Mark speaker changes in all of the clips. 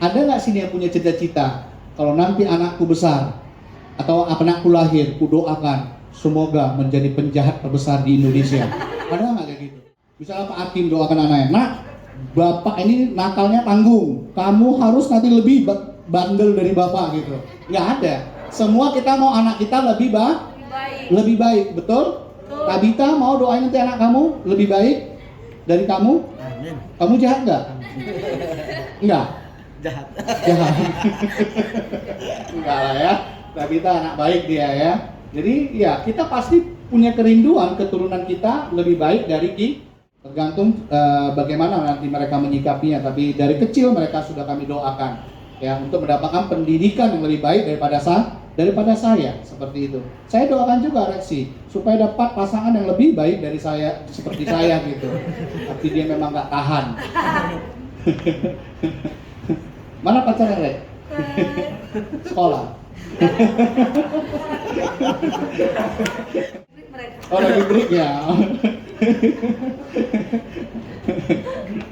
Speaker 1: Ada nggak sini yang punya cita-cita? Kalau nanti anakku besar atau anakku lahir, ku doakan semoga menjadi penjahat terbesar di Indonesia. Ada nggak kayak gitu? Misalnya Pak Hakim doakan anaknya, nak, bapak ini nakalnya tanggung, kamu harus nanti lebih bandel dari bapak gitu. Nggak ada. Semua kita mau anak kita lebih baik, betul? Tabita mau doain nanti anak kamu lebih baik dari kamu?
Speaker 2: Amin.
Speaker 1: Kamu jahat nggak? Enggak.
Speaker 2: Jahat.
Speaker 1: Jahat. Enggak lah ya. Tabita anak baik dia ya. Jadi ya kita pasti punya kerinduan keturunan kita lebih baik dari tergantung bagaimana nanti mereka menyikapinya. Tapi dari kecil mereka sudah kami doakan ya untuk mendapatkan pendidikan yang lebih baik daripada saya seperti itu. Saya doakan juga Reksi supaya dapat pasangan yang lebih baik dari saya seperti saya gitu. Tapi dia memang nggak tahan. Mana pacarnya Rek? Sekolah. Oh lagi break ya.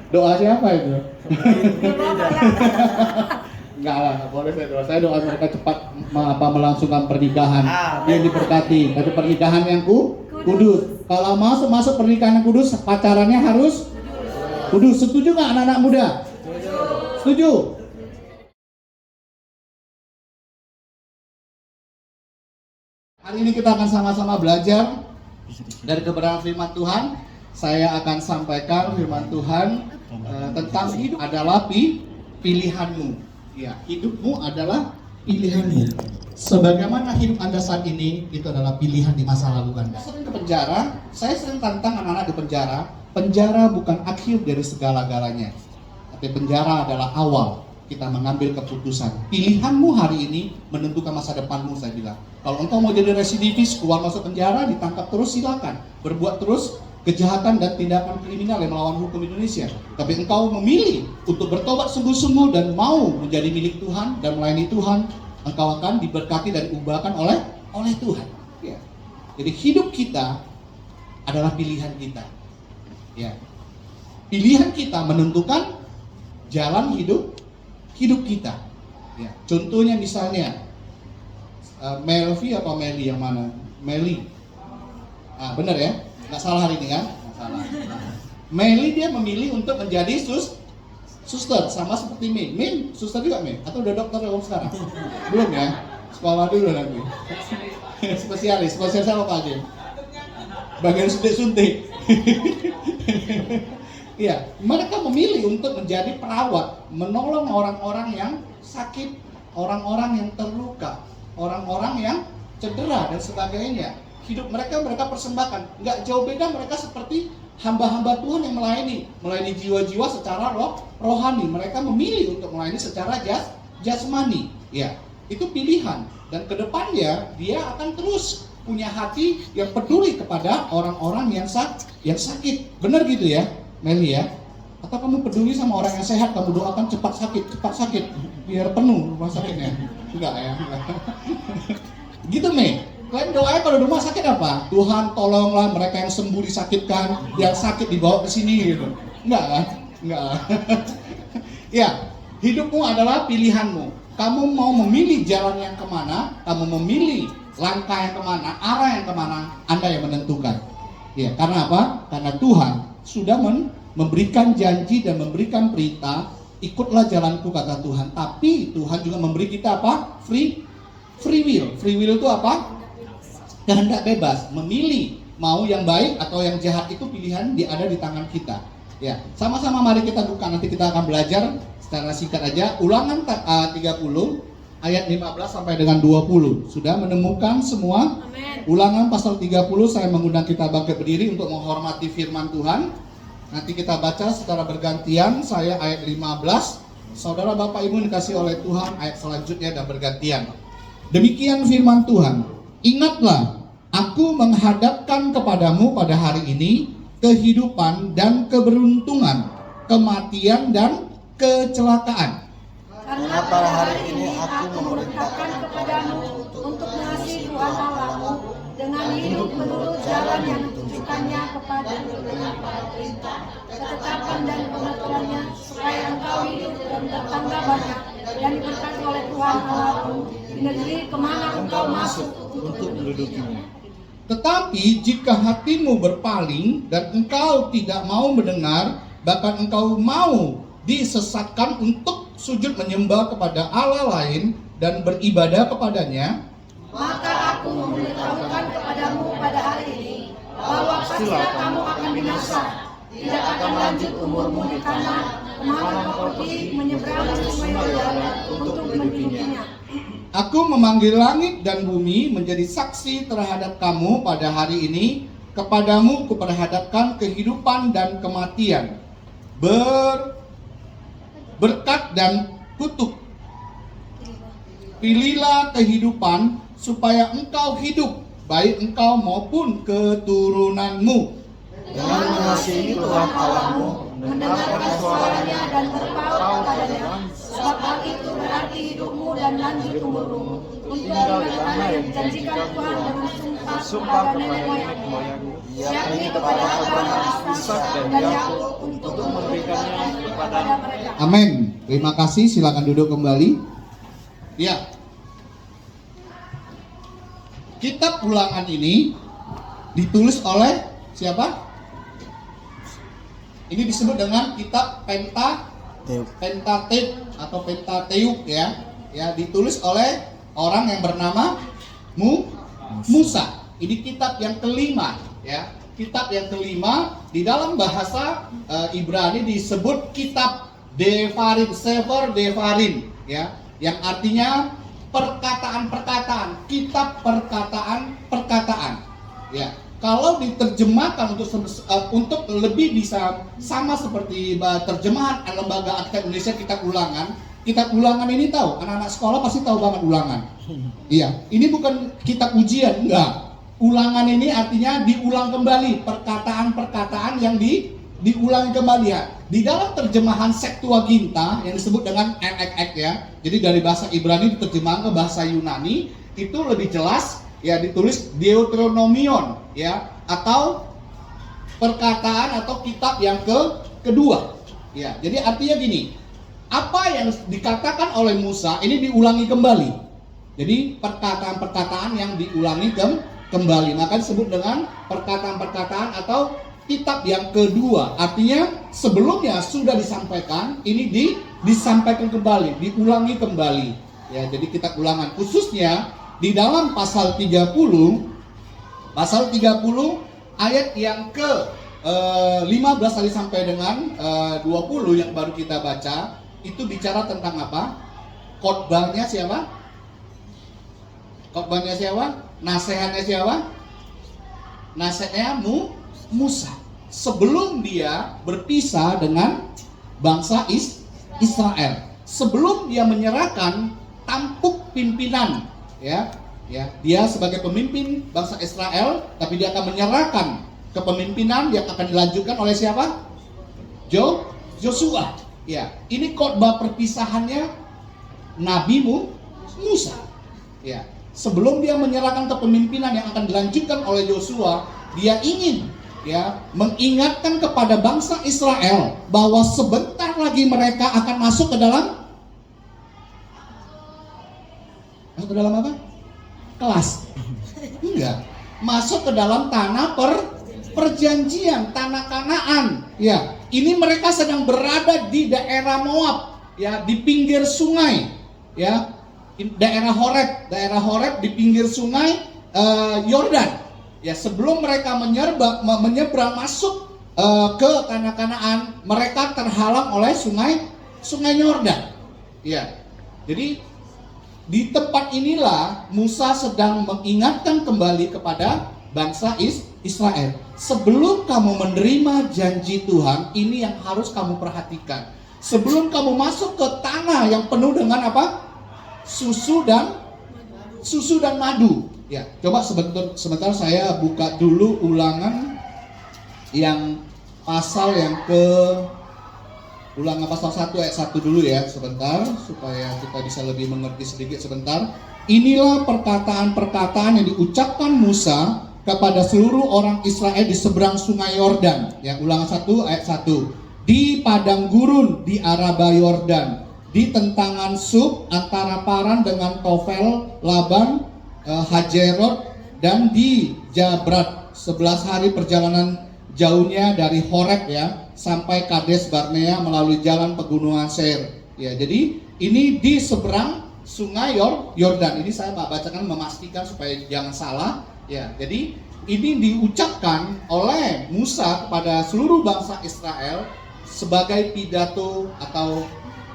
Speaker 1: Doa siapa itu? Enggak lah, nggak boleh saya doa. Saya doa mereka cepat melangsungkan pernikahan yang diberkati. Tapi pernikahan yang kudus. Kalau masuk pernikahan yang kudus, pacarannya harus kudus. Setuju nggak anak-anak muda? Setuju. Hari ini kita akan sama-sama belajar dari kebenaran firman Tuhan. Saya akan sampaikan firman Tuhan tentang hidup adalah pilihanmu. Ya, hidupmu adalah pilihanmu. Sebagaimana hidup Anda saat ini, itu adalah pilihan di masa lalu Anda. Sering ke penjara, saya sering tantang anak-anak di penjara. Penjara bukan akhir dari segala-galanya, tapi penjara adalah awal kita mengambil keputusan. Pilihanmu hari ini menentukan masa depanmu, saya bilang. Kalau engkau mau jadi residivis, keluar masuk penjara, ditangkap terus, silakan. Berbuat terus kejahatan dan tindakan kriminal yang melawan hukum Indonesia. Tapi engkau memilih untuk bertobat sungguh-sungguh dan mau menjadi milik Tuhan dan melayani Tuhan, engkau akan diberkati dan diubahkan oleh Tuhan. Ya. Jadi hidup kita adalah pilihan kita. Ya. Pilihan kita menentukan jalan hidup kita. Ya. Contohnya misalnya Melvi atau Meli yang mana? Meli. Benar ya? Nggak salah hari ini kan? Nggak salah. Meli dia memilih untuk menjadi suster sama seperti Mei. Mei suster juga Mei? Atau udah dokter sekarang? Belum ya? Sekolah dulu nanti. Spesialis apa aja? Bagian suntik. Iya, mereka memilih untuk menjadi perawat, menolong orang-orang yang sakit, orang-orang yang terluka, orang-orang yang cedera dan sebagainya. Hidup mereka persembahkan. Nggak jauh beda mereka seperti hamba-hamba Tuhan yang melayani jiwa-jiwa secara rohani. Mereka memilih untuk melayani secara jasmani. Ya, itu pilihan. Dan kedepannya dia akan terus punya hati yang peduli kepada orang-orang yang sakit. Benar gitu ya, Meli ya? Atau kamu peduli sama orang yang sehat, kamu doakan cepat sakit, biar penuh rumah sakitnya? Enggak ya? Enggak. Gitu Mei. Kalian doanya kalau di rumah sakit apa? Tuhan tolonglah mereka yang sembuh disakitkan, yang sakit dibawa ke sini gitu. Enggak kan? Enggak. Ya, hidupmu adalah pilihanmu. Kamu mau memilih jalan yang kemana, kamu memilih langkah yang kemana, arah yang kemana, Anda yang menentukan. Ya, karena apa? Karena Tuhan sudah memberikan janji dan memberikan perintah, ikutlah jalanku kata Tuhan. Tapi Tuhan juga memberi kita apa? Free will. Free will itu apa? Kehendak bebas, memilih mau yang baik atau yang jahat, itu pilihan ada di tangan kita. Ya, sama-sama mari kita buka, nanti kita akan belajar secara singkat aja. Ulangan 30 ayat 15 sampai dengan 20. Sudah menemukan semua? Amen. Ulangan pasal 30, saya mengundang kita bangkit berdiri untuk menghormati firman Tuhan. Nanti kita baca secara bergantian, saya ayat 15. Saudara Bapak Ibu dikasih oleh Tuhan, ayat selanjutnya dan bergantian. Demikian firman Tuhan. Ingatlah, aku menghadapkan kepadamu pada hari ini kehidupan dan keberuntungan, kematian dan kecelakaan.
Speaker 3: Karena pada hari ini aku memerintahkan kepadamu untuk mengasihi Tuhan Allahmu dengan hidup menurut jalan yang ditujukan
Speaker 2: mengajarkannya kepada dengan para perintah, ketetapan dan pengaturannya, supaya engkau hidup dan bertambah banyak dan diberkati oleh Tuhan Allahmu di negeri kemana engkau masuk
Speaker 3: untuk mendudukinya.
Speaker 1: Tetapi jika hatimu berpaling dan engkau tidak mau mendengar, bahkan engkau mau disesatkan untuk sujud menyembah kepada Allah lain dan beribadah kepadanya,
Speaker 2: maka aku memberitahukan kepadamu pada hari ini bahwa pastilah kamu akan binasa, tidak akan lanjut umurmu di tanah kemana kau pergi menyeberang sungai Yordan untuk mendudukinya.
Speaker 1: Aku memanggil langit dan bumi menjadi saksi terhadap kamu pada hari ini. Kepadamu kuperhadapkan kehidupan dan kematian, berkat dan kutuk. Pilihlah kehidupan supaya engkau hidup, baik engkau maupun keturunanmu.
Speaker 3: Dengan mengasihi Tuhan Allahmu,
Speaker 2: Mendengarkan suaranya dan berpaut padanya, sebab hal itu berarti hidupmu dan lanjut umurmu, untuk tinggal di tanah yang dijanjikan Tuhan dengan sumpah kepada nenek moyangmu, yakni kepada Abraham, Ishak dan Yakub, untuk memberikannya kepada mereka.
Speaker 1: Amin. Terima kasih. Silakan duduk kembali. Ya. Kitab Ulangan ini ditulis oleh siapa? Ini disebut dengan kitab Pentateuk atau Pentateuch ya. Ya, ditulis oleh orang yang bernama Musa. Ini kitab yang kelima ya. Kitab yang kelima di dalam bahasa Ibrani disebut kitab Devarim, Sefer Devarim ya, yang artinya perkataan-perkataan, kitab perkataan-perkataan ya. Kalau diterjemahkan untuk lebih bisa sama seperti terjemahan lembaga Alkitab Indonesia Kitab Ulangan ini tahu, anak-anak sekolah pasti tahu banget Ulangan. Iya, ini bukan kitab ujian, enggak. Ulangan ini artinya diulang kembali, perkataan-perkataan yang diulang kembali ya. Di dalam terjemahan Septuaginta yang disebut dengan NXX ya. Jadi dari bahasa Ibrani diterjemahkan ke bahasa Yunani, itu lebih jelas ya, ditulis Deuteronomion ya, atau perkataan atau kitab yang kedua ya. Jadi artinya gini, apa yang dikatakan oleh Musa ini diulangi kembali. Jadi perkataan-perkataan yang diulangi kembali, maka disebut dengan perkataan-perkataan atau kitab yang kedua. Artinya sebelumnya sudah disampaikan, ini disampaikan kembali, diulangi kembali ya. Jadi kitab Ulangan khususnya di dalam pasal 30 ayat yang ke 15 tadi sampai dengan 20 yang baru kita baca, itu bicara tentang apa? Khotbahnya siapa? Khotbahnya siapa? Nasihatnya siapa? Nasihatnya Musa. Sebelum dia berpisah dengan bangsa Israel, sebelum dia menyerahkan tampuk pimpinan ya, dia sebagai pemimpin bangsa Israel, tapi dia akan menyerahkan kepemimpinan yang akan dilanjutkan oleh siapa? Joshua. Ya, ini khotbah perpisahannya Nabi Musa. Ya, sebelum dia menyerahkan kepemimpinan yang akan dilanjutkan oleh Joshua, dia ingin ya mengingatkan kepada bangsa Israel bahwa sebentar lagi mereka akan masuk ke dalam apa? Kelas. Enggak. Masuk ke dalam tanah perjanjian, tanah Kanaan. Ya, ini mereka sedang berada di daerah Moab, ya, di pinggir sungai, ya. Daerah Horeb di pinggir sungai Yordan. Ya, sebelum mereka menyeberang masuk ke tanah Kanaan, mereka terhalang oleh sungai Yordan. Ya. Jadi di tempat inilah Musa sedang mengingatkan kembali kepada bangsa Israel. Sebelum kamu menerima janji Tuhan, ini yang harus kamu perhatikan. Sebelum kamu masuk ke tanah yang penuh dengan apa? Susu dan madu. Ya, coba sebentar saya buka dulu Ulangan yang pasal yang Ulangan pasal 1 ayat 1 dulu ya, sebentar, supaya kita bisa lebih mengerti sedikit sebentar. Inilah perkataan-perkataan yang diucapkan Musa kepada seluruh orang Israel di seberang sungai Yordan. Ya, Ulangan 1 ayat 1. Di padang gurun di Araba Yordan, di tentangan Sub antara Paran dengan Tofel, Laban, Hajerot, dan di Jabrat. 11 hari perjalanan jauhnya dari Horeb ya sampai Kades Barnea melalui jalan pegunungan Seir. Ya, jadi ini di seberang sungai Yordan. Ini saya bacakan memastikan supaya jangan salah. Ya, jadi ini diucapkan oleh Musa kepada seluruh bangsa Israel sebagai pidato atau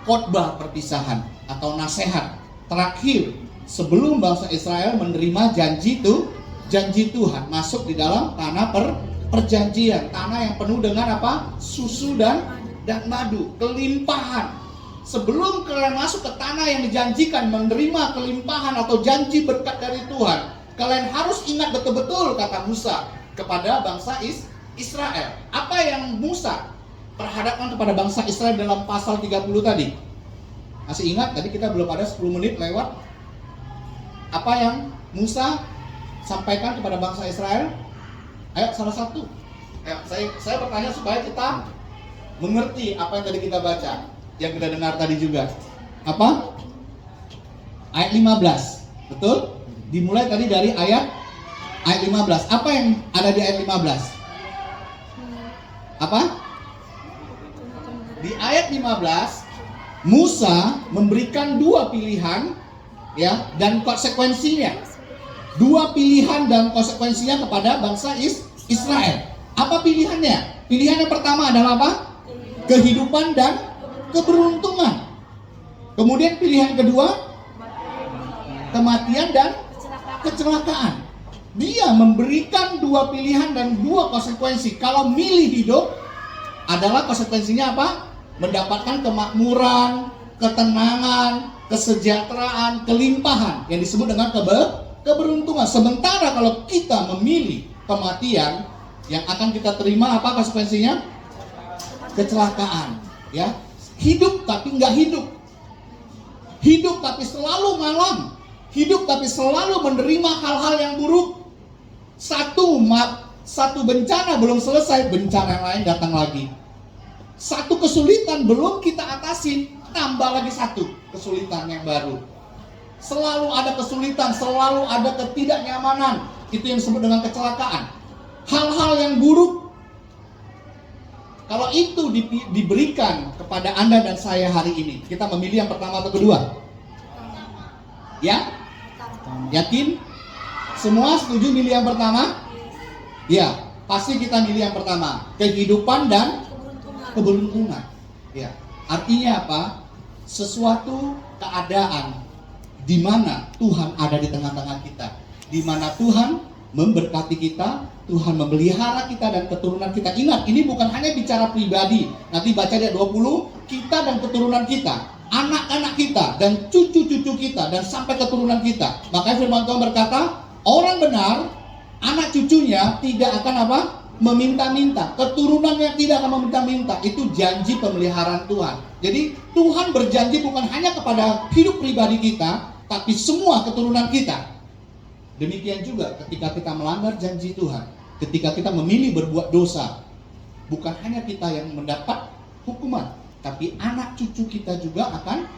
Speaker 1: khotbah perpisahan atau nasihat terakhir sebelum bangsa Israel menerima janji Tuhan masuk di dalam tanah perjanjian, tanah yang penuh dengan apa? Susu dan madu, kelimpahan. Sebelum kalian masuk ke tanah yang dijanjikan, menerima kelimpahan atau janji berkat dari Tuhan, kalian harus ingat betul-betul kata Musa kepada bangsa Israel. Apa yang Musa perhadapkan kepada bangsa Israel dalam pasal 30 tadi? Masih ingat? Tadi kita belum ada 10 menit lewat. Apa yang Musa sampaikan kepada bangsa Israel? Ayo, salah satu. Ayo, saya bertanya supaya kita mengerti apa yang tadi kita baca, yang kita dengar tadi juga. Apa? Ayat 15. Betul? Dimulai tadi dari ayat 15. Apa yang ada di ayat 15? Apa? Di ayat 15 Musa memberikan dua pilihan ya dan konsekuensinya. Dua pilihan dan konsekuensinya kepada bangsa Israel. Apa pilihannya? Pilihan yang pertama adalah apa? Kehidupan dan keberuntungan. Kemudian pilihan kedua, kematian dan kecelakaan. Dia memberikan dua pilihan dan dua konsekuensi. Kalau milih hidup adalah konsekuensinya apa? Mendapatkan kemakmuran, ketenangan, kesejahteraan, kelimpahan yang disebut dengan keberuntungan. Sementara kalau kita memilih kematian, yang akan kita terima apa konsekuensinya? Kecelakaan, ya. Hidup tapi nggak hidup. Hidup tapi selalu malam. Hidup tapi selalu menerima hal-hal yang buruk. Satu bencana belum selesai, bencana yang lain datang lagi. Satu kesulitan belum kita atasi, tambah lagi satu kesulitan yang baru. Selalu ada kesulitan, selalu ada ketidaknyamanan. Itu yang disebut dengan kecelakaan. Hal-hal yang buruk. Kalau itu diberikan kepada Anda dan saya hari ini, kita memilih yang pertama atau kedua? Ya? Yakin? Semua setuju milih yang pertama? Ya, pasti kita milih yang pertama. Kehidupan dan keberuntungan. Ya. Artinya apa? Sesuatu keadaan di mana Tuhan ada di tengah-tengah kita, di mana Tuhan memberkati kita, Tuhan memelihara kita dan keturunan kita. Ingat, ini bukan hanya bicara pribadi. Nanti baca di ayat 20, kita dan keturunan kita, anak-anak kita dan cucu-cucu kita dan sampai keturunan kita. Makanya firman Tuhan berkata, orang benar, anak cucunya tidak akan apa? Meminta-minta. Keturunannya tidak akan meminta-minta. Itu janji pemeliharaan Tuhan. Jadi Tuhan berjanji bukan hanya kepada hidup pribadi kita, tapi semua keturunan kita. Demikian juga ketika kita melanggar janji Tuhan, ketika kita memilih berbuat dosa, bukan hanya kita yang mendapat hukuman, tapi anak cucu kita juga akan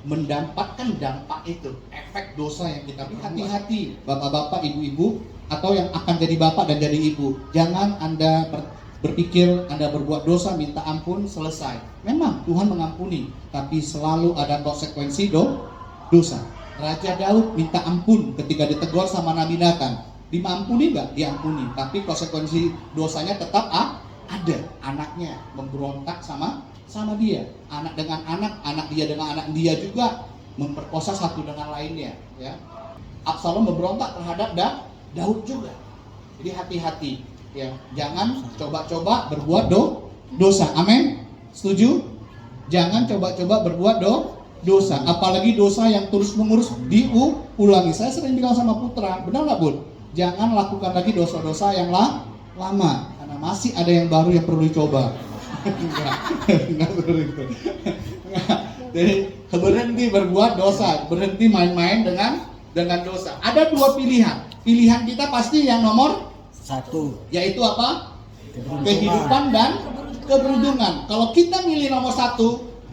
Speaker 1: mendapatkan dampak itu, efek dosa yang kita buat. Hati-hati bapak-bapak, ibu-ibu, atau yang akan jadi bapak dan jadi ibu. Jangan Anda berpikir Anda berbuat dosa, minta ampun, selesai. Memang Tuhan mengampuni, tapi selalu ada konsekuensi dosa. Raja Daud minta ampun ketika ditegur sama Nabi Nathan. Dimampuni nggak? Diampuni. Tapi konsekuensi dosanya tetap ada. Anaknya memberontak sama dia. Anak dengan anak dia dengan anak dia juga memperkosa satu dengan lainnya. Ya. Absalom memberontak terhadap Daud juga. Jadi hati-hati. Ya. Jangan coba-coba berbuat dosa. Amin. Setuju? Jangan coba-coba berbuat dosa, apalagi dosa yang terus-menerus diulangi. Saya sering bilang sama Putra, benar nggak Bun? Jangan lakukan lagi dosa-dosa yang lama, karena masih ada yang baru yang perlu dicoba. Enggak seperti itu. Jadi berhenti berbuat dosa, berhenti main-main dengan dosa. Ada dua pilihan. Pilihan kita pasti yang nomor
Speaker 3: Satu,
Speaker 1: Yaitu apa?
Speaker 3: keberuntungan.
Speaker 1: Kehidupan dan keberuntungan. Kalau kita milih nomor 1,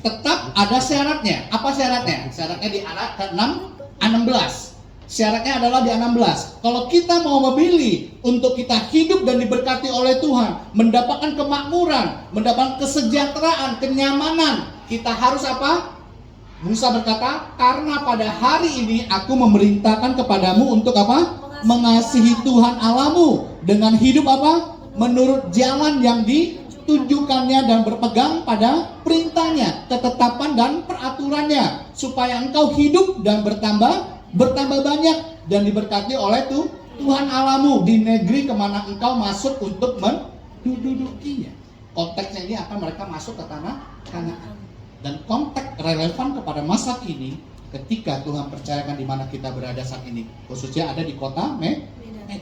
Speaker 1: tetap ada syaratnya. Apa syaratnya? Syaratnya di ayat ke-16. Syaratnya adalah di 16. Kalau kita mau memilih untuk kita hidup dan diberkati oleh Tuhan, mendapatkan kemakmuran, mendapatkan kesejahteraan, kenyamanan, kita harus apa? Musa berkata, karena pada hari ini aku memerintahkan kepadamu untuk apa? Mengasihi Tuhan Allahmu dengan hidup apa? Menurut jalan yang ditunjukkannya dan berpegang pada perintahnya, ketetapan dan peraturannya, supaya engkau hidup dan bertambah banyak dan diberkati oleh Tuhan Allahmu di negeri kemana engkau masuk untuk mendudukinya. Konteksnya ini akan mereka masuk ke tanah Kanaan. Dan konteks relevan kepada masa kini ketika Tuhan percayakan di mana kita berada saat ini, khususnya ada di kota Medan.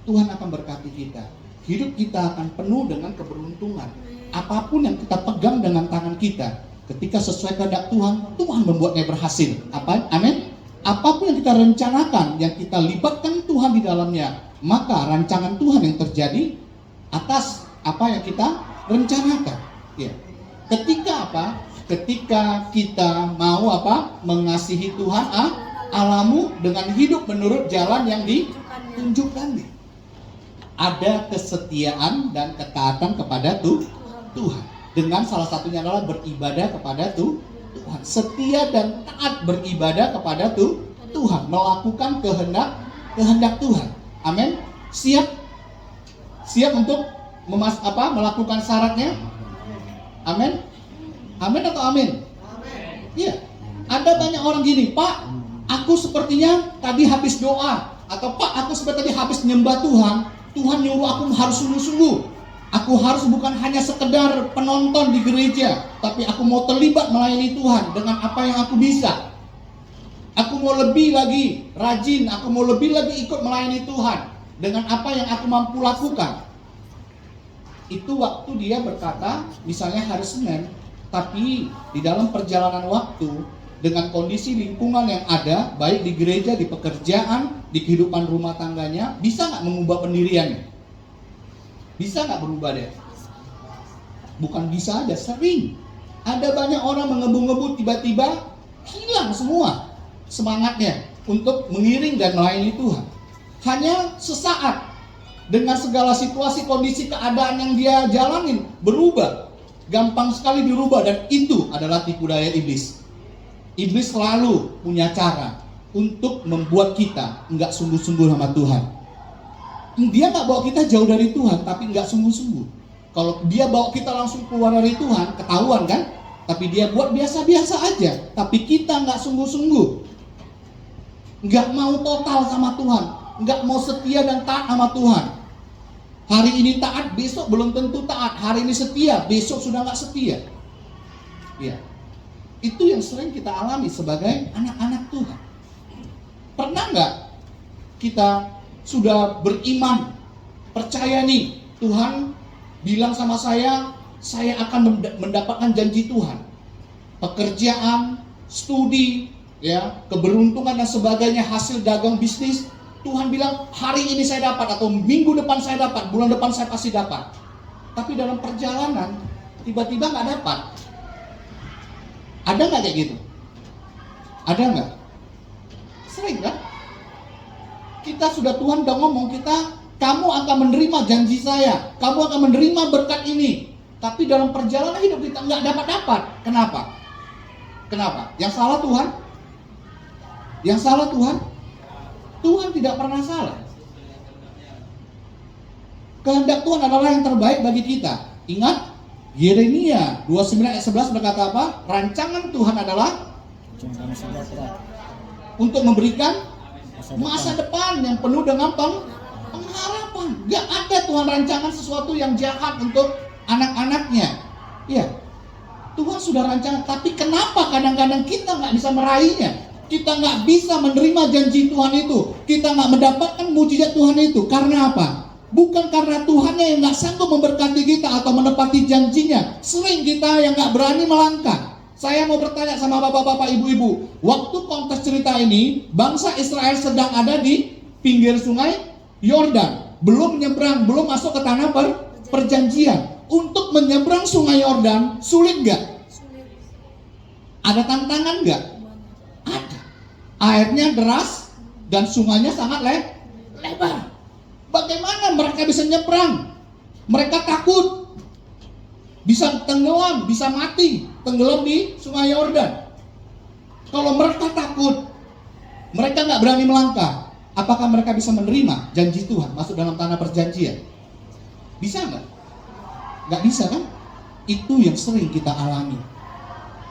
Speaker 1: Tuhan akan berkati kita. Hidup kita akan penuh dengan keberuntungan. Apapun yang kita pegang dengan tangan kita, ketika sesuai kehendak Tuhan, Tuhan membuatnya berhasil. Apa? Amin. Apapun yang kita rencanakan, yang kita libatkan Tuhan di dalamnya, maka rancangan Tuhan yang terjadi atas apa yang kita rencanakan. Ya. Ketika apa? Ketika kita mau apa? Mengasihi Tuhan Allahmu dengan hidup menurut jalan yang ditunjukkannya. Ada kesetiaan dan ketaatan kepada Tuhan. Dengan salah satunya adalah beribadah kepada Tuhan. Setia dan taat beribadah kepada Tuhan, melakukan kehendak Tuhan. Amin. Siap untuk melakukan syaratnya. Amin. Amin atau amin? Iya. Ada banyak orang gini, Pak, aku sepertinya tadi habis doa, atau Pak, aku seperti tadi habis nyembah Tuhan. Tuhan nyuruh aku harus sungguh-sungguh. Aku harus bukan hanya sekedar penonton di gereja, tapi aku mau terlibat melayani Tuhan dengan apa yang aku bisa. Aku mau lebih lagi rajin, aku mau lebih lagi ikut melayani Tuhan dengan apa yang aku mampu lakukan. Itu waktu dia berkata, misalnya hari Senin, tapi di dalam perjalanan waktu dengan kondisi lingkungan yang ada, baik di gereja, di pekerjaan, di kehidupan rumah tangganya, bisa nggak mengubah pendiriannya? Bisa nggak berubah deh? Bukan bisa aja, sering. Ada banyak orang mengebu-ngebu, tiba-tiba hilang semua semangatnya untuk mengiring dan melayani Tuhan. Hanya sesaat, dengan segala situasi, kondisi, keadaan yang dia jalanin berubah. Gampang sekali dirubah, dan itu adalah tipu daya iblis. Iblis selalu punya cara untuk membuat kita nggak sungguh-sungguh sama Tuhan. Dia nggak bawa kita jauh dari Tuhan, tapi nggak sungguh-sungguh. Kalau dia bawa kita langsung keluar dari Tuhan, ketahuan kan? Tapi dia buat biasa-biasa aja, tapi kita nggak sungguh-sungguh, nggak mau total sama Tuhan, nggak mau setia dan taat sama Tuhan. Hari ini taat, besok belum tentu taat. Hari ini setia, besok sudah nggak setia. Ya, itu yang sering kita alami sebagai anak-anak Tuhan. Pernah nggak kita sudah beriman, percaya nih, Tuhan bilang sama saya akan mendapatkan janji Tuhan. Pekerjaan, studi, ya, keberuntungan dan sebagainya, hasil dagang bisnis. Tuhan bilang hari ini saya dapat, atau minggu depan saya dapat, bulan depan saya pasti dapat. Tapi dalam perjalanan tiba-tiba nggak dapat. Ada nggak kayak gitu? Ada nggak? Sering kan? Kita sudah, Tuhan udah ngomong kamu akan menerima janji saya, kamu akan menerima berkat ini. Tapi dalam perjalanan hidup kita nggak dapat. Kenapa? Kenapa? Yang salah Tuhan? Yang salah Tuhan? Tuhan tidak pernah salah. Kehendak Tuhan adalah yang terbaik bagi kita. Ingat, Yeremia 29 ayat 11 berkata apa? Rancangan Tuhan adalah untuk memberikan masa depan yang penuh dengan pengharapan. Gak ada Tuhan rancangan sesuatu yang jahat untuk anak-anaknya. Ya, Tuhan sudah rancangan. Tapi kenapa kadang-kadang kita nggak bisa meraihnya? Kita nggak bisa menerima janji Tuhan itu. Kita nggak mendapatkan mujizat Tuhan itu. Karena apa? Bukan karena Tuhannya yang nggak sanggup memberkati kita atau menepati janjinya. Sering kita yang nggak berani melangkah. Saya mau bertanya sama bapak-bapak, ibu-ibu. Waktu konteks cerita ini, bangsa Israel sedang ada di pinggir sungai Yordan. belum menyeberang, belum masuk ke tanah perjanjian. Untuk menyeberang sungai Yordan sulit nggak? Ada tantangan nggak? Ada. Airnya deras dan sungainya sangat lebar. Bagaimana mereka bisa nyebrang? Mereka takut bisa tenggelam, bisa mati tenggelam di sungai Yordan. Kalau mereka takut, mereka nggak berani melangkah, apakah mereka bisa menerima janji Tuhan masuk dalam tanah perjanjian? Bisa nggak? Nggak bisa kan? Itu yang sering kita alami.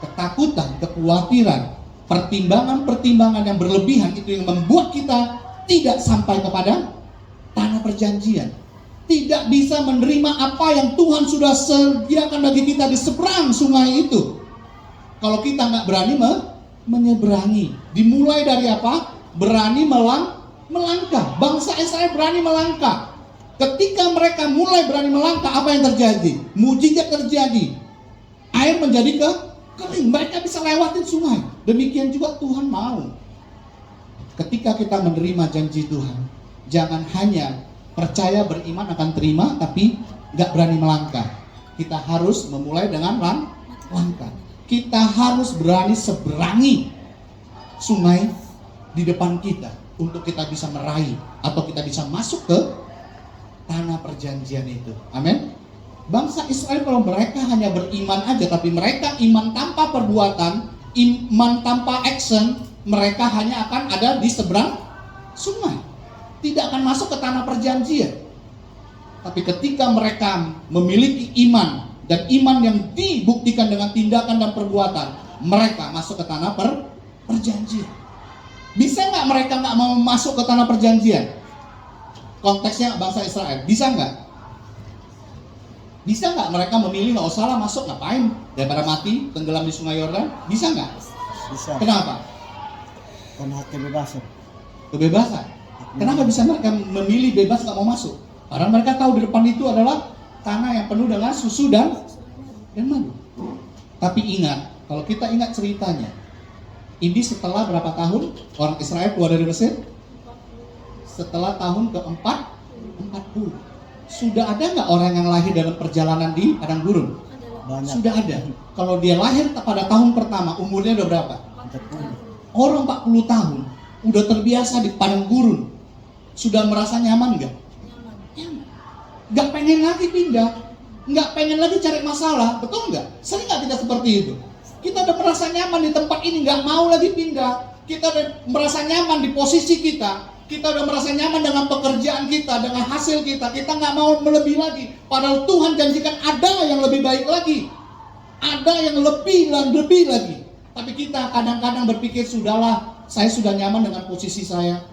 Speaker 1: Ketakutan, kekhawatiran, pertimbangan-pertimbangan yang berlebihan itu yang membuat kita tidak sampai kepada tanah perjanjian. Tidak bisa menerima apa yang Tuhan sudah sediakan bagi kita di seberang sungai itu. Kalau kita nggak berani menyeberangi. Dimulai dari apa? Berani melangkah. Bangsa Israel berani melangkah. Ketika mereka mulai berani melangkah, apa yang terjadi? Mujizat terjadi. Air menjadi kering. Mereka bisa lewatin sungai. Demikian juga Tuhan mau. Ketika kita menerima janji Tuhan, jangan hanya percaya beriman akan terima, tapi nggak berani melangkah. Kita harus memulai dengan langkah. Kita harus berani seberangi sungai di depan kita untuk kita bisa meraih atau kita bisa masuk ke tanah perjanjian itu. Amin. Bangsa Israel kalau mereka hanya beriman aja, tapi mereka iman tanpa perbuatan, iman tanpa action, mereka hanya akan ada di seberang sungai. Tidak akan masuk ke tanah perjanjian. Tapi ketika mereka memiliki iman, dan iman yang dibuktikan dengan tindakan dan perbuatan, mereka masuk ke tanah perjanjian. Bisa nggak mereka nggak mau masuk ke tanah perjanjian? Konteksnya bangsa Israel, bisa nggak? Bisa nggak mereka memilih nggak usah lah masuk, ngapain daripada mati tenggelam di sungai Yordan? Bisa nggak?
Speaker 3: Bisa.
Speaker 1: Kenapa?
Speaker 3: Karena hak kebebasan.
Speaker 1: Kebebasan. Kenapa bisa mereka memilih bebas nggak mau masuk? Karena mereka tahu di depan itu adalah tanah yang penuh dengan susu dan madu. Tapi ingat, kalau kita ingat ceritanya, ini setelah berapa tahun orang Israel keluar dari Mesir? Setelah tahun ke-40. Sudah ada nggak orang yang lahir dalam perjalanan di padang gurun?
Speaker 3: Banyak.
Speaker 1: Sudah ada. Kalau dia lahir pada tahun pertama, umurnya udah berapa?
Speaker 3: 40.
Speaker 1: Orang 40 tahun, udah terbiasa di padang gurun. Sudah merasa nyaman nggak? Nyaman. Nggak pengen lagi pindah, nggak pengen lagi cari masalah, betul nggak? Sering nggak kita seperti itu? Kita udah merasa nyaman di tempat ini, nggak mau lagi pindah. Kita udah merasa nyaman di posisi kita. Kita udah merasa nyaman dengan pekerjaan kita, dengan hasil kita. Kita nggak mau melebih lagi. Padahal Tuhan janjikan ada yang lebih baik lagi, ada yang lebih lagi. Tapi kita kadang-kadang berpikir, sudahlah, saya sudah nyaman dengan posisi saya.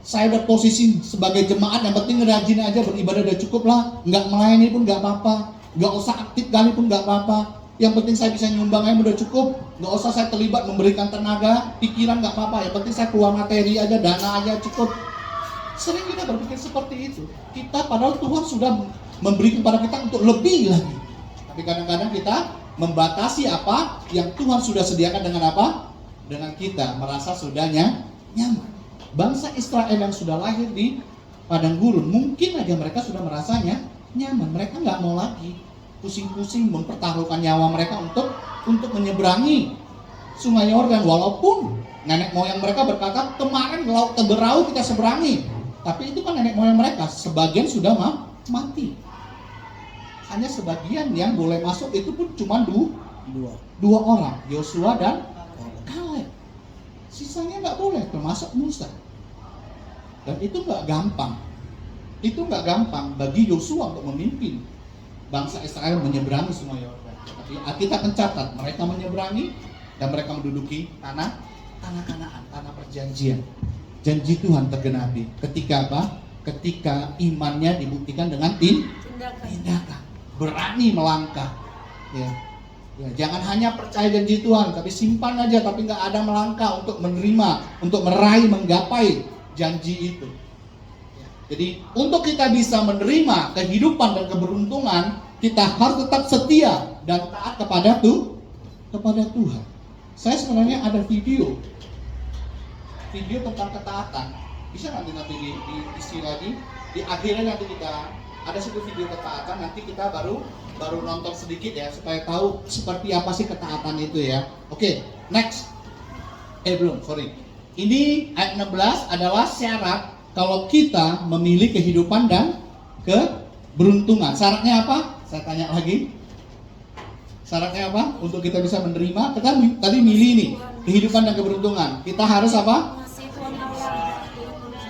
Speaker 1: Saya udah posisi sebagai jemaat, yang penting rajin aja beribadah udah cukup lah. Nggak melayani pun nggak apa-apa, nggak usah aktif kali pun nggak apa-apa. Yang penting saya bisa nyumbang aja udah cukup. Nggak usah saya terlibat memberikan tenaga, pikiran nggak apa-apa. Yang penting saya keluar materi aja, dana aja cukup. Sering kita berpikir seperti itu. Kita padahal Tuhan sudah memberi kepada kita untuk lebih lagi. Tapi kadang-kadang kita membatasi apa yang Tuhan sudah sediakan dengan apa? Dengan kita merasa sudah nyaman. Bangsa Israel yang sudah lahir di padang gurun, mungkin aja mereka sudah merasanya nyaman. Mereka nggak mau lagi pusing-pusing mempertaruhkan nyawa mereka untuk menyeberangi sungai Yordan. Walaupun nenek moyang mereka berkata, kemarin laut Teberau kita seberangi. Tapi itu kan nenek moyang mereka, sebagian sudah mati. Hanya sebagian yang boleh masuk itu pun cuma dua orang, Yosua dan Kaleb. Sisanya nggak boleh, termasuk Musa. Dan itu nggak gampang. Itu nggak gampang bagi Yosua untuk memimpin bangsa Israel menyeberangi sungai Yordan. Tapi Alkitab mencatat mereka menyeberangi dan mereka menduduki tanah Kanaan, tanah perjanjian. Janji Tuhan tergenapi. Ketika apa? Ketika imannya dibuktikan dengan tindakan. Berani melangkah. Ya, jangan hanya percaya janji Tuhan, tapi simpan aja, tapi nggak ada melangkah untuk menerima, untuk meraih, menggapai janji itu. Jadi untuk kita bisa menerima kehidupan dan keberuntungan, kita harus tetap setia dan taat kepada Tuhan. Saya sebenarnya ada video tentang ketaatan. Bisa nanti diisi lagi di akhirnya, nanti kita ada satu video ketaatan, nanti kita baru nonton sedikit ya supaya tahu seperti apa sih ketaatan itu ya. Oke, next. Belum, sorry. Ini ayat 16 adalah syarat kalau kita memilih kehidupan dan keberuntungan. Syaratnya apa? Saya tanya lagi. Syaratnya apa? Untuk kita bisa menerima, kita tadi milih nih, kehidupan dan keberuntungan. Kita harus apa?
Speaker 2: Mengasihi Tuhan Allah.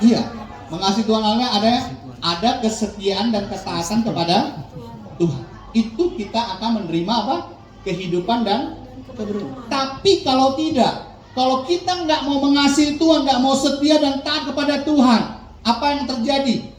Speaker 1: Iya, mengasihi Tuhan Allah, ada kesetiaan dan ketaatan kepada Tuhan. Itu kita akan menerima apa? Kehidupan dan keberuntungan. Tapi kalau tidak, kalau kita nggak mau mengasihi Tuhan, nggak mau setia dan taat kepada Tuhan, apa yang terjadi?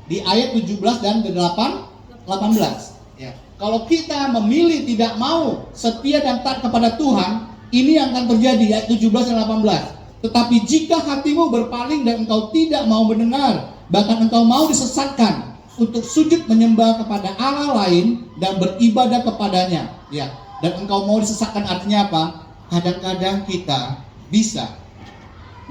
Speaker 1: Di ayat 17 dan 18. Ya. Kalau kita memilih tidak mau setia dan taat kepada Tuhan, ini yang akan terjadi, ayat 17 dan 18. Tetapi jika hatimu berpaling dan engkau tidak mau mendengar, bahkan engkau mau disesatkan untuk sujud menyembah kepada Allah lain dan beribadah kepadanya, ya, dan engkau mau disesatkan, artinya apa? Kadang-kadang kita bisa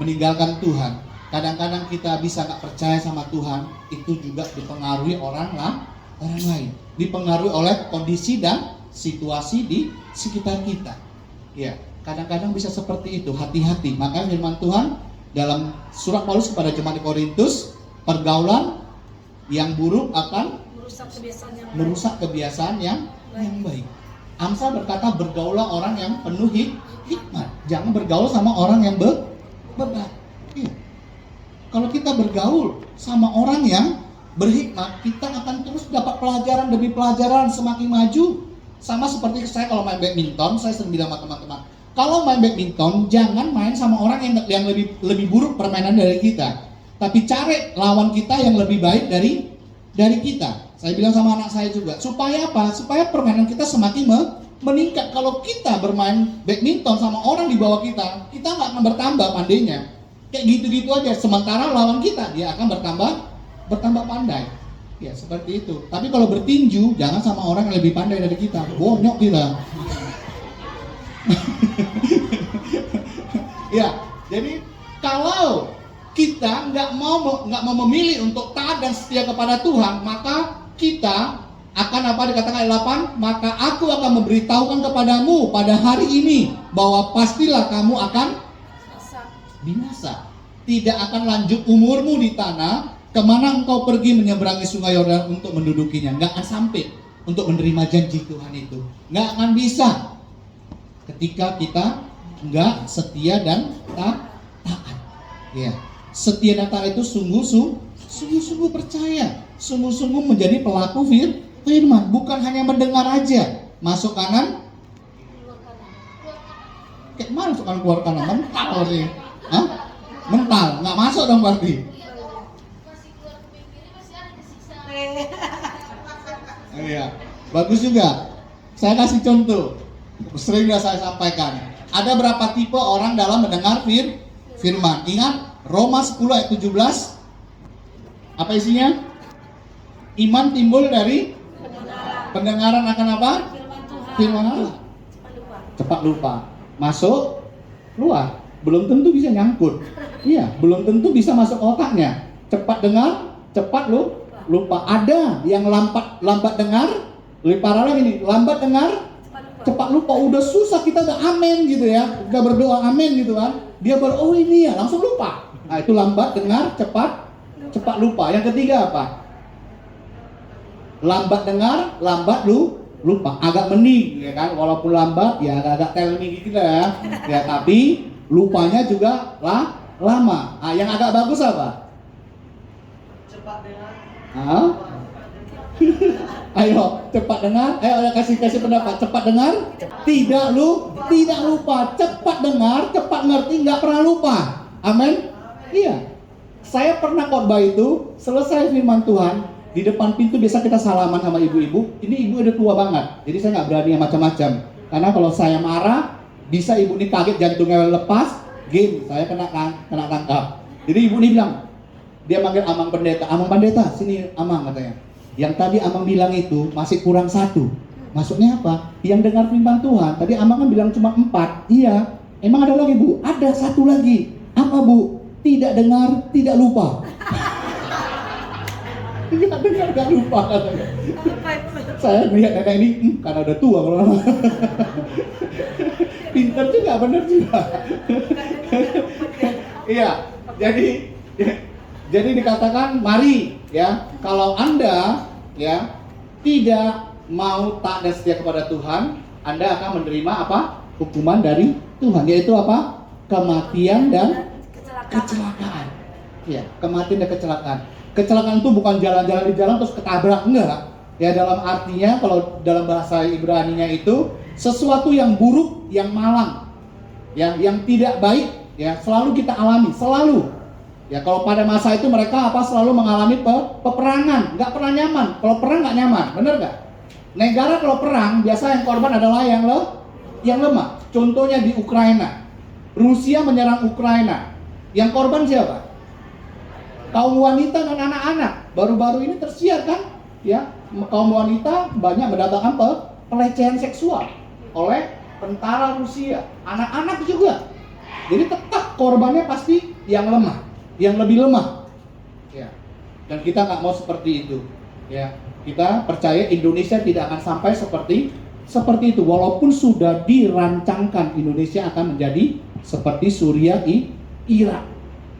Speaker 1: meninggalkan Tuhan, kadang-kadang kita bisa nggak percaya sama Tuhan, itu juga dipengaruhi orang lain, dipengaruhi oleh kondisi dan situasi di sekitar kita. Ya, kadang-kadang bisa seperti itu. Hati-hati. Makanya firman Tuhan dalam surat Paulus kepada jemaat di Korintus, pergaulan yang buruk akan merusak kebiasaan yang baik. Amsal berkata, bergaulah orang yang penuh hikmat. Jangan bergaul sama orang yang beban. Iya. Kalau kita bergaul sama orang yang berhikmat, kita akan terus dapat pelajaran demi pelajaran, semakin maju. Sama seperti saya kalau main badminton, saya sering bilang sama teman-teman, kalau main badminton jangan main sama orang yang lebih buruk permainan dari kita, tapi cari lawan kita yang lebih baik dari kita. Saya bilang sama anak saya juga, supaya apa? Supaya permainan kita semakin meningkat. Kalau kita bermain badminton sama orang di bawah kita nggak akan bertambah pandainya. Kayak gitu-gitu aja. Sementara lawan kita, dia akan bertambah pandai. Ya, seperti itu. Tapi kalau bertinju, jangan sama orang yang lebih pandai dari kita. Bonyok kita. Ya, jadi kalau kita nggak mau memilih untuk taat dan setia kepada Tuhan, maka kita akan apa, dikatakan ayat 8, maka aku akan memberitahukan kepadamu pada hari ini bahwa pastilah kamu akan binasa. Tidak akan lanjut umurmu di tanah kemana engkau pergi menyeberangi sungai Yordan untuk mendudukinya. Nggak akan sampai untuk menerima janji Tuhan itu. Nggak akan bisa ketika kita nggak setia dan taat. Ya, setia dan taat itu sungguh-sungguh percaya, sungguh-sungguh menjadi pelaku firman, bukan hanya mendengar aja. Masuk kanan, kayak mana masuk kanan keluar kanan? Mental sih, hah? Mental, nggak masuk dong berarti. Iya, bagus juga. Saya kasih contoh, sering sudah saya sampaikan. Ada berapa tipe orang dalam mendengar firman? Ingat Roma 10 ayat 17. Apa isinya? Iman timbul dari pendengaran akan apa? Firman Allah. Cepat lupa. Masuk, keluar. Belum tentu bisa nyangkut. Iya, belum tentu bisa masuk otaknya. Cepat dengar, cepat lupa. Ada yang lambat dengar, lebih parah lagi nih, lambat dengar, cepat lupa. Udah susah kita udah amin gitu ya, udah berdoa amin gitu kan, dia oh ini ya, langsung lupa. Nah itu lambat dengar, cepat lupa. Yang ketiga apa? Lambat dengar, lambat lupa. Agak mending ya kan, walaupun lambat ya agak tell me gitu ya. Ya tapi lupanya juga lama. Nah, yang agak bagus apa?
Speaker 3: Cepat dengar.
Speaker 1: Ayo cepat dengar. Ayo kasih pendapat. Cepat dengar, tidak lupa. Cepat dengar, cepat ngerti, nggak pernah lupa. Amin. Iya. Saya pernah khotbah itu, selesai firman Tuhan, di depan pintu biasa kita salaman sama ibu-ibu. Ini ibu udah tua banget, jadi saya nggak berani yang macam-macam. Karena kalau saya marah, bisa ibu ini kaget jantungnya lepas, game saya kena tangkap. Jadi ibu ini bilang, dia manggil Amang Pendeta, sini Amang katanya. Yang tadi Amang bilang itu masih kurang satu. Maksudnya apa? Yang dengar firman Tuhan. Tadi Amang kan bilang cuma 4. Iya. Emang ada lagi Bu? Ada satu lagi. Apa Bu? tidak dengar, tidak lupa. Tidak dengar, tidak lupa katanya. Saya melihat nenek ini, karena udah tua kalau pintar juga, benar juga. Iya, jadi dikatakan mari ya, kalau Anda ya tidak mau taat dan setia kepada Tuhan, Anda akan menerima apa? Hukuman dari Tuhan, yaitu apa? Kematian dan kecelakaan. Ya, kematian dan kecelakaan. Kecelakaan itu bukan jalan-jalan di jalan terus ketabrak, enggak. Ya, dalam artinya kalau dalam bahasa Ibrani-nya itu sesuatu yang buruk, yang malang, ya, yang tidak baik, ya, selalu kita alami, selalu. Ya, kalau pada masa itu mereka apa? Selalu mengalami peperangan, nggak pernah nyaman. Kalau perang nggak nyaman, bener nggak? Negara kalau perang biasa yang korban adalah yang lemah. Contohnya di Ukraina, Rusia menyerang Ukraina, yang korban siapa? Kaum wanita dan anak-anak. Baru-baru ini tersiar kan, ya, kaum wanita banyak mendapatkan pelecehan seksual oleh tentara Rusia, anak-anak juga. Jadi tetap korbannya pasti yang lemah, yang lebih lemah. Ya. Dan kita nggak mau seperti itu. Ya, kita percaya Indonesia tidak akan sampai seperti itu. Walaupun sudah dirancangkan Indonesia akan menjadi seperti Suriah, Irak,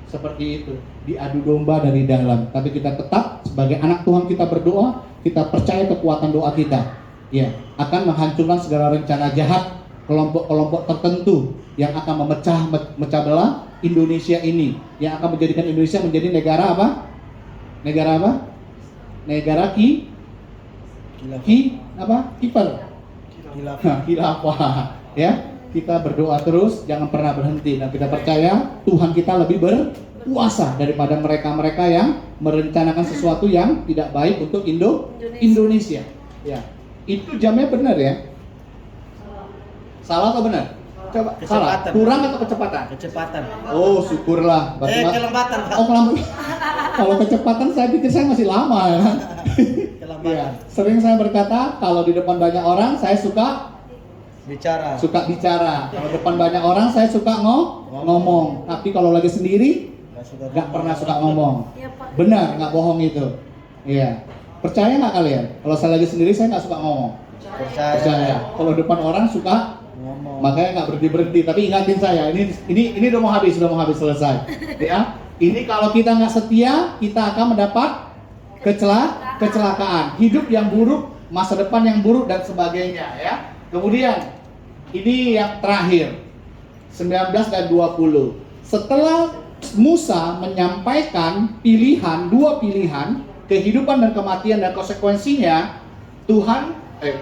Speaker 1: seperti itu, diadu domba dari dalam. Tapi kita tetap sebagai anak Tuhan kita berdoa, kita percaya kekuatan doa kita, ya, akan menghancurkan segala rencana jahat kelompok-kelompok tertentu yang akan memecah belah Indonesia ini, yang akan menjadikan Indonesia menjadi negara apa? Negara khilafah. Ya, kita berdoa terus, jangan pernah berhenti, dan kita percaya Tuhan kita lebih berkuasa daripada mereka-mereka yang merencanakan sesuatu yang tidak baik untuk Indonesia. Ya, itu jamnya benar ya? Salah atau benar? Coba, salah. Kurang atau kecepatan?
Speaker 3: Kecepatan.
Speaker 1: Oh, syukurlah.
Speaker 3: Kelembatan, Pak.
Speaker 1: Oh, kelembatan. Kalau kecepatan saya pikir saya masih lama ya.
Speaker 3: Kelembatan.
Speaker 1: Ya, sering saya berkata kalau di depan banyak orang saya suka
Speaker 3: bicara.
Speaker 1: Kalau depan banyak orang saya suka ngomong. Tapi kalau lagi sendiri nggak pernah suka ngomong. Benar, nggak bohong itu. Iya. Percaya nggak kalian? Kalau saya lagi sendiri saya nggak suka ngomong. Percaya. Kalau depan orang suka ngomong. Makanya nggak berhenti. Tapi ingatin saya, ini udah mau habis selesai. Ya. Ini kalau kita nggak setia, kita akan mendapat kecelakaan, hidup yang buruk, masa depan yang buruk dan sebagainya. Ya. Kemudian ini yang terakhir 19 dan 20. Setelah Musa menyampaikan dua pilihan, kehidupan dan kematian dan konsekuensinya,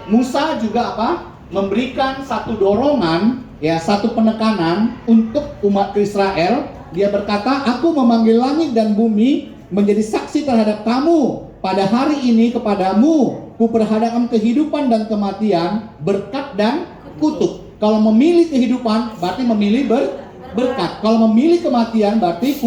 Speaker 1: Musa juga apa? Memberikan satu dorongan, ya, satu penekanan untuk umat Israel. Dia berkata, aku memanggil langit dan bumi menjadi saksi terhadap kamu. Pada hari ini kepadamu kuperhadapkan kehidupan dan kematian, berkat dan kutuk. Kalau memilih kehidupan berarti memilih berkat. Kalau memilih kematian berarti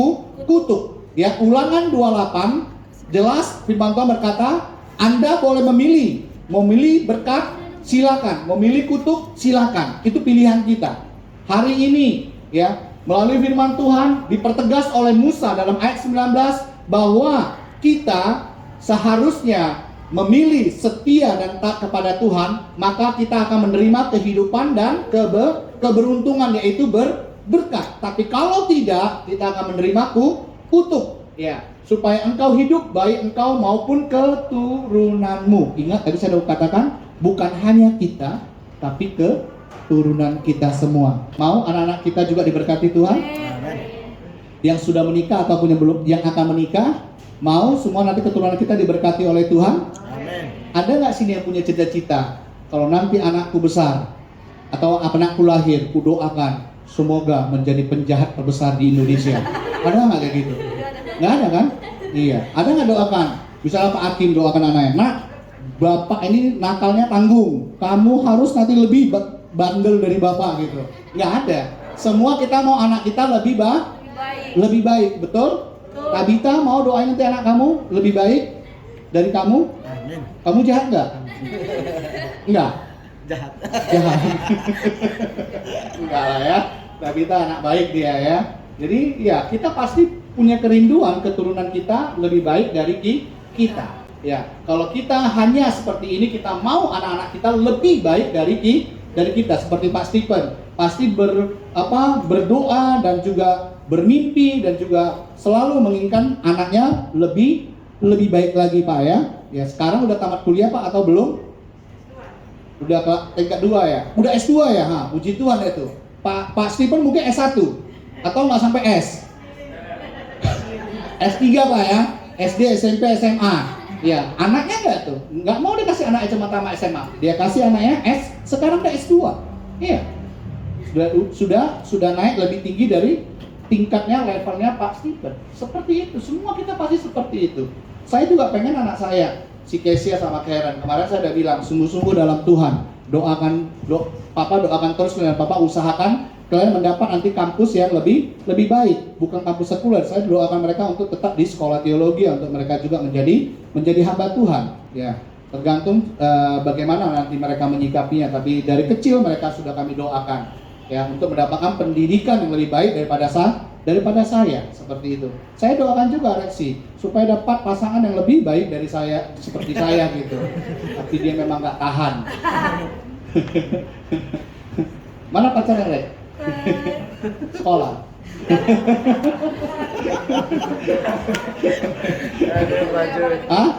Speaker 1: kutuk. Ya, Ulangan 28 jelas firman Tuhan berkata, Anda boleh memilih berkat, silakan, memilih kutuk, silakan. Itu pilihan kita. Hari ini, ya, melalui firman Tuhan dipertegas oleh Musa dalam ayat 19 bahwa kita seharusnya memilih setia dan taat kepada Tuhan, maka kita akan menerima kehidupan dan keberuntungan, yaitu berkat. Tapi kalau tidak, kita akan menerima kutuk, ya, supaya engkau hidup, baik engkau maupun keturunanmu. Ingat tadi saya sudah katakan, bukan hanya kita, tapi keturunan kita semua. Mau anak-anak kita juga diberkati Tuhan? Amen. Yang sudah menikah ataupun yang akan menikah, mau semua nanti keturunan kita diberkati oleh Tuhan? Amen. Ada nggak sini yang punya cita-cita? Kalau nanti anakku besar atau anakku lahir, ku doakan semoga menjadi penjahat terbesar di Indonesia. Ada nggak kayak gitu? Nggak ada kan? Iya. Ada nggak doakan? Misalnya Pak Hakim doakan anaknya, nak, bapak ini nakalnya tanggung, kamu harus nanti lebih bandel dari bapak gitu. Nggak ada. Semua kita mau anak kita lebih baik, betul? Tabita mau doain nanti anak kamu lebih baik dari kamu? Amin. Kamu jahat nggak? Enggak. Jahat. Enggak lah ya. Tabita anak baik dia ya. Jadi ya kita pasti punya kerinduan keturunan kita lebih baik dari kita. Ya, kalau kita hanya seperti ini, kita mau anak-anak kita lebih baik dari kita. Seperti Pak Stephen, pasti berdoa dan juga bermimpi dan juga selalu menginginkan anaknya lebih baik lagi, Pak ya. Ya, sekarang udah tamat kuliah Pak atau belum? Udah ke tingkat 2 ya? Udah S2 ya? Puji Tuhan itu. Pak Stephen mungkin S1 atau nggak sampai S? S3 Pak ya? SD, SMP, SMA. Ya, anaknya nggak tuh? Nggak mau dikasih anak SMA tamat SMA. Dia kasih anaknya S, sekarang udah S2. Iya. Sudah naik lebih tinggi dari tingkatnya, levelnya Pak Stephen. Seperti itu, semua kita pasti seperti itu. Saya juga pengen anak saya, si Kesia sama Karen. Kemarin saya udah bilang, sungguh-sungguh dalam Tuhan. Papa doakan terus dan Papa usahakan kalian mendapat nanti kampus yang lebih baik, bukan kampus sekuler. Saya doakan mereka untuk tetap di sekolah teologi, untuk mereka juga menjadi hamba Tuhan. Ya, tergantung bagaimana nanti mereka menyikapinya. Tapi dari kecil mereka sudah kami doakan, ya, untuk mendapatkan pendidikan yang lebih baik daripada saya, seperti itu. Saya doakan juga Rexi supaya dapat pasangan yang lebih baik dari saya, seperti saya gitu. Tapi dia memang nggak tahan. Mana pacarnya Rex? Sekolah.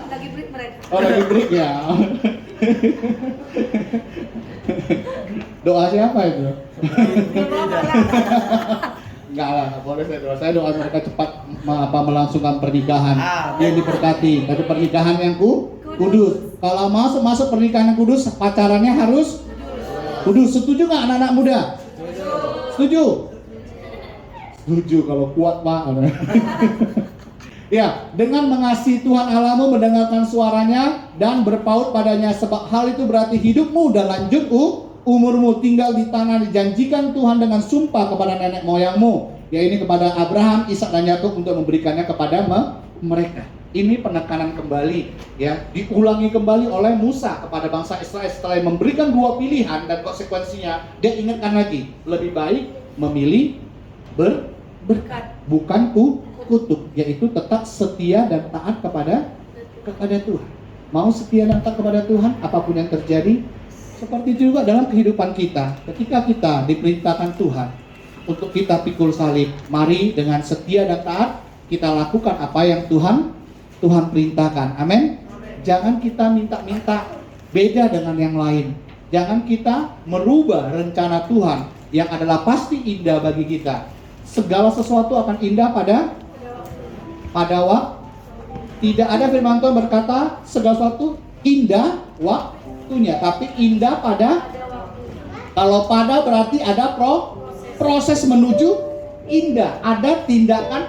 Speaker 2: Lagi break mereka.
Speaker 1: Oh, lagi break ya. Doa siapa itu? Enggak lah, nggak boleh saya doa. Saya doa mereka cepat melangsungkan pernikahan yang diberkati. Tapi pernikahan yang kudus. Kalau masuk pernikahan yang kudus, pacarannya harus kudus. Setuju nggak anak-anak muda? Setuju? Setuju kalau kuat Pak. Ya, dengan mengasihi Tuhan Allahmu, mendengarkan suaranya dan berpaut padanya, sebab hal itu berarti hidupmu dan lanjut umurmu tinggal di tanah dijanjikan Tuhan dengan sumpah kepada nenek moyangmu, yaitu kepada Abraham, Ishak dan Yakub, untuk memberikannya kepada mereka. Ini penekanan kembali, ya, diulangi kembali oleh Musa kepada bangsa Israel setelah memberikan 2 pilihan dan konsekuensinya. Dia ingatkan lagi, lebih baik memilih berkat, bukan kutuk, yaitu tetap setia dan taat kepada Tuhan. Mau setia dan taat kepada Tuhan, apapun yang terjadi. Seperti itu juga dalam kehidupan kita. Ketika kita diperintahkan Tuhan untuk kita pikul salib, mari dengan setia dan taat kita lakukan apa yang Tuhan perintahkan. Amin. Jangan kita minta-minta beda dengan yang lain. Jangan kita merubah rencana Tuhan yang adalah pasti indah bagi kita. Segala sesuatu akan indah pada waktu. Tidak ada firman Tuhan berkata segala sesuatu indah waktunya, tapi indah pada. Kalau pada berarti ada proses menuju indah, ada tindakan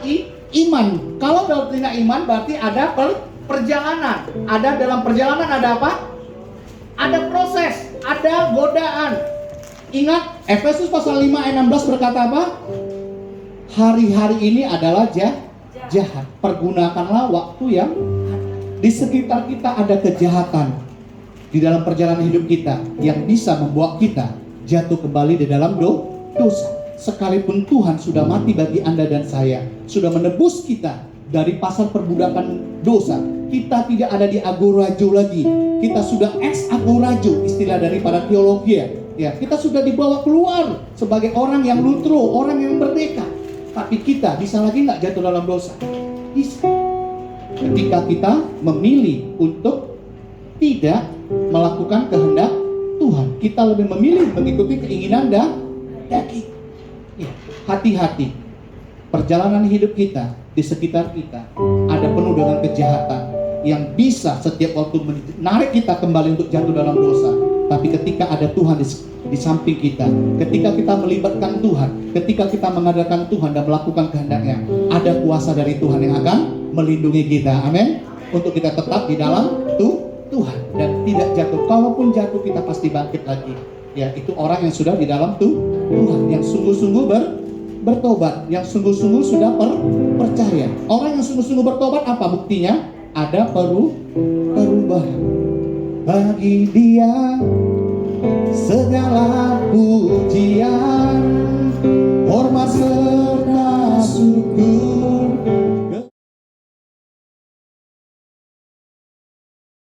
Speaker 1: iman. Kalau dalam tindakan iman berarti ada perjalanan. Ada dalam perjalanan ada apa? Ada proses, ada godaan. Ingat Efesus pasal 5 ayat 16 berkata apa? Hari-hari ini adalah jahat. Pergunakanlah waktu yang di sekitar kita ada kejahatan di dalam perjalanan hidup kita yang bisa membuat kita jatuh kembali di dalam dosa. Sekalipun Tuhan sudah mati bagi Anda dan saya, sudah menebus kita dari pasal perbudakan dosa. Kita tidak ada di agorajo lagi. Kita sudah ex agorajo, istilah daripada teologi ya. Kita sudah dibawa keluar sebagai orang yang lutro, orang yang merdeka. Tapi kita bisa lagi nggak jatuh dalam dosa? Bisa. Ketika kita memilih untuk tidak melakukan kehendak Tuhan, kita lebih memilih mengikuti keinginan daging. Ya, hati-hati. Perjalanan hidup kita di sekitar kita ada penuh dengan kejahatan yang bisa setiap waktu menarik kita kembali untuk jatuh dalam dosa. Tapi ketika ada Tuhan di samping kita, ketika kita melibatkan Tuhan, ketika kita mengadakan Tuhan dan melakukan kehendaknya, ada kuasa dari Tuhan yang akan melindungi kita. Amin. Untuk kita tetap di dalam Tuhan dan tidak jatuh. Kalaupun jatuh kita pasti bangkit lagi. Ya, itu orang yang sudah di dalam Tuhan, yang sungguh-sungguh bertobat, yang sungguh-sungguh sudah percaya. Orang yang sungguh-sungguh bertobat apa buktinya? Ada perubahan. Bagi dia segala